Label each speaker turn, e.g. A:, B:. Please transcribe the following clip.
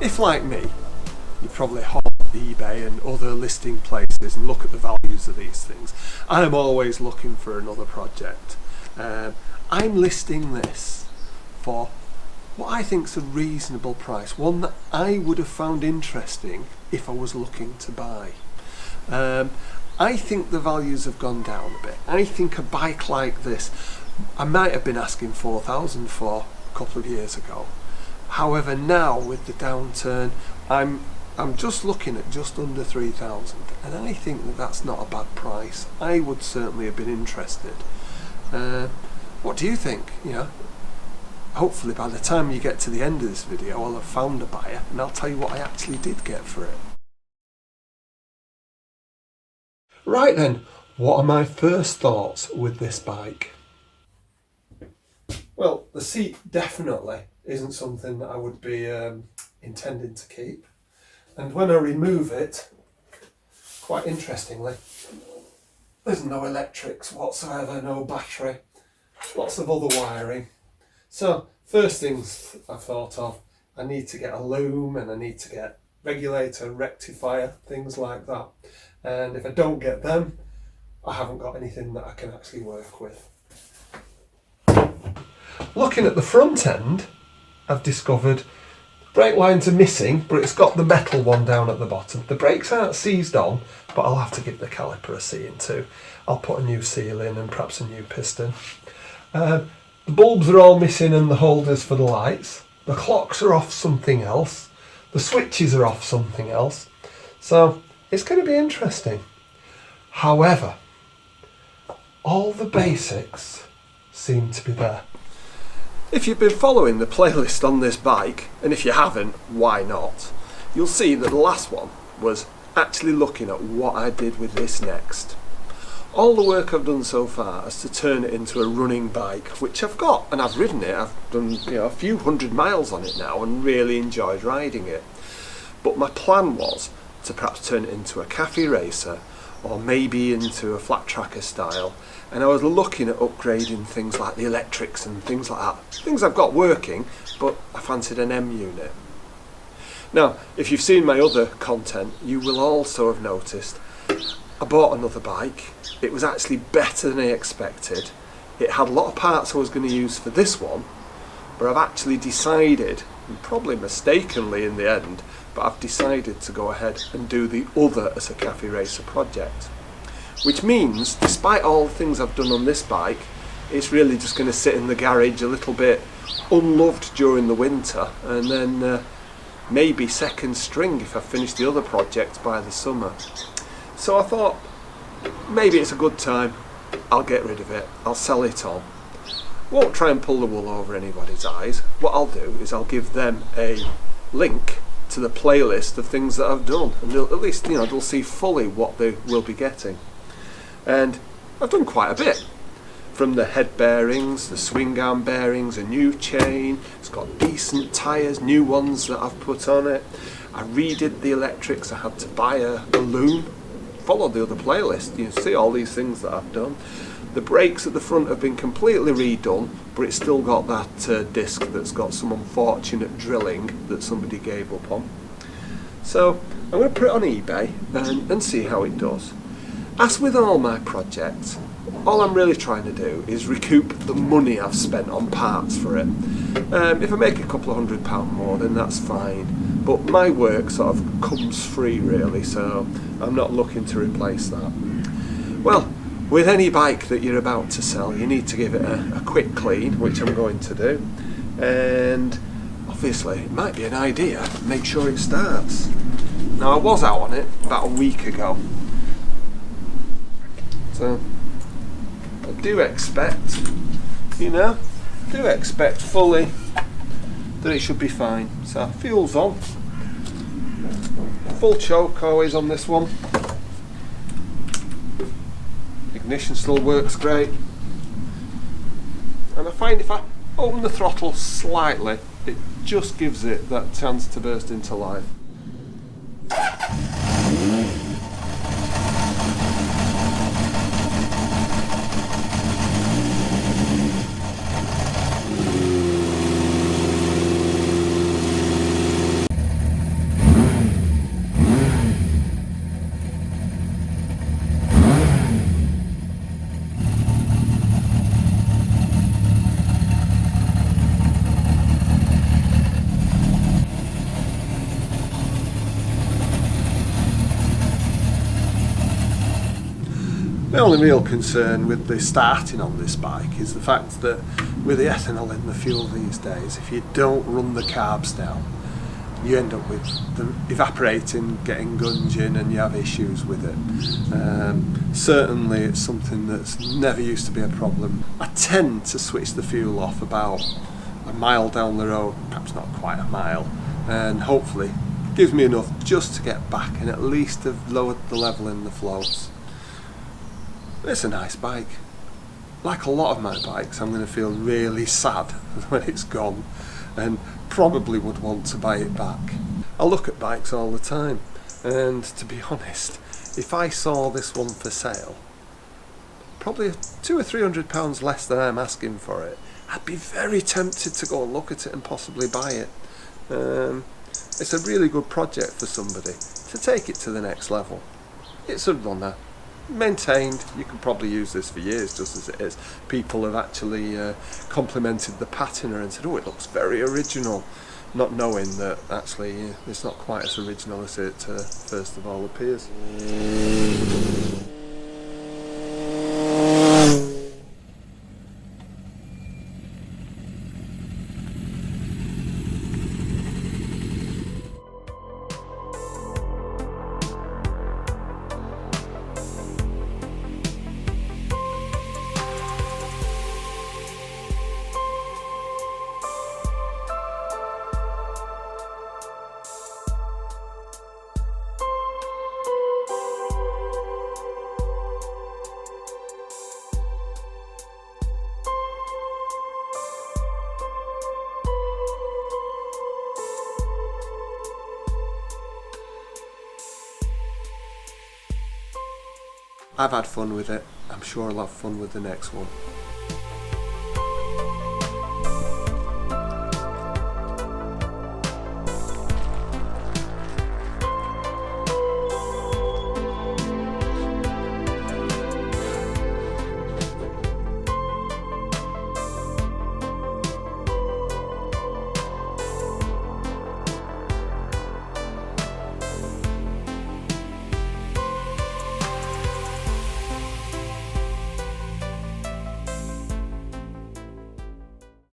A: if like me, you probably hop on eBay and other listing places and look at the values of these things, I'm always looking for another project. I'm listing this for what I think is a reasonable price, one that I would have found interesting if I was looking to buy. I think the values have gone down a bit. I think a bike like this, I might have been asking 4,000 for a couple of years ago. However, now with the downturn, I'm just looking at just under 3,000, and I think that that's not a bad price. I would certainly have been interested. What do you think? You know, hopefully by the time you get to the end of this video, I'll have found a buyer, and I'll tell you what I actually did get for it. Right then, what are my first thoughts with this bike? Well, the seat definitely isn't something that I would be intending to keep. And when I remove it, quite interestingly, there's no electrics whatsoever, no battery, lots of other wiring. So first things I thought of, I need to get a loom and I need to get regulator, rectifier, things like that. And if I don't get them, I haven't got anything that I can actually work with. Looking at the front end, I've discovered brake lines are missing, but it's got the metal one down at the bottom. The brakes aren't seized on, but I'll have to give the caliper a seeing too. I'll put a new seal in and perhaps a new piston. The bulbs are all missing and the holders for the lights. The clocks are off something else. The switches are off something else. So it's going to be interesting. However, all the basics seem to be there. If you've been following the playlist on this bike, and if you haven't, why not? You'll see that the last one was actually looking at what I did with this next. All the work I've done so far is to turn it into a running bike, which I've got, and I've ridden it. I've done a few hundred miles on it now and really enjoyed riding it. But my plan was to perhaps turn it into a cafe racer or maybe into a flat tracker style, and I was looking at upgrading things like the electrics and things like that. Things I've got working, but I fancied an M unit. Now, if you've seen my other content, you will also have noticed I bought another bike. It was actually better than I expected. It had a lot of parts I was going to use for this one, but I've actually decided, and probably mistakenly in the end, but I've decided to go ahead and do the other as a cafe racer project. Which means, despite all the things I've done on this bike, it's really just going to sit in the garage a little bit unloved during the winter, and then maybe second string if I finish the other project by the summer. So I thought, maybe it's a good time, I'll get rid of it, I'll sell it on. Won't try and pull the wool over anybody's eyes. What I'll do is I'll give them a link to the playlist of things that I've done, and at least they'll see fully what they will be getting. And I've done quite a bit, from the head bearings, the swing arm bearings, a new chain. It's got decent tyres, new ones that I've put on it. I redid the electrics. I had to buy a loom. Follow the other playlist, you see all these things that I've done. The brakes at the front have been completely redone, but it's still got that disc that's got some unfortunate drilling that somebody gave up on. So I'm going to put it on eBay and see how it does. As with all my projects, all I'm really trying to do is recoup the money I've spent on parts for it. If I make a couple of £100 more, then that's fine. But my work sort of comes free really, so I'm not looking to replace that. Well, with any bike that you're about to sell, you need to give it a quick clean, which I'm going to do. And obviously, it might be an idea, make sure it starts. Now, I was out on it about a week ago. So, I do expect fully that it should be fine. So, fuel's on. Full choke always on this one. Ignition still works great. And I find if I open the throttle slightly, it just gives it that chance to burst into life. My only real concern with the starting on this bike is the fact that with the ethanol in the fuel these days, if you don't run the carbs down, you end up with them evaporating, getting gunging, and you have issues with it. Certainly it's something that's never used to be a problem. I tend to switch the fuel off about a mile down the road, perhaps not quite a mile, and hopefully gives me enough just to get back and at least have lowered the level in the floats. It's a nice bike. Like a lot of my bikes, I'm going to feel really sad when it's gone and probably would want to buy it back. I look at bikes all the time, and to be honest, if I saw this one for sale, probably £200 or £300 less than I'm asking for it, I'd be very tempted to go and look at it and possibly buy it. It's a really good project for somebody to take it to the next level. It's a runner, maintained. You could probably use this for years just as it is. People have actually complimented the patina and said, oh, it looks very original, not knowing that actually it's not quite as original as it first of all appears. I've had fun with it. I'm sure I'll have fun with the next one.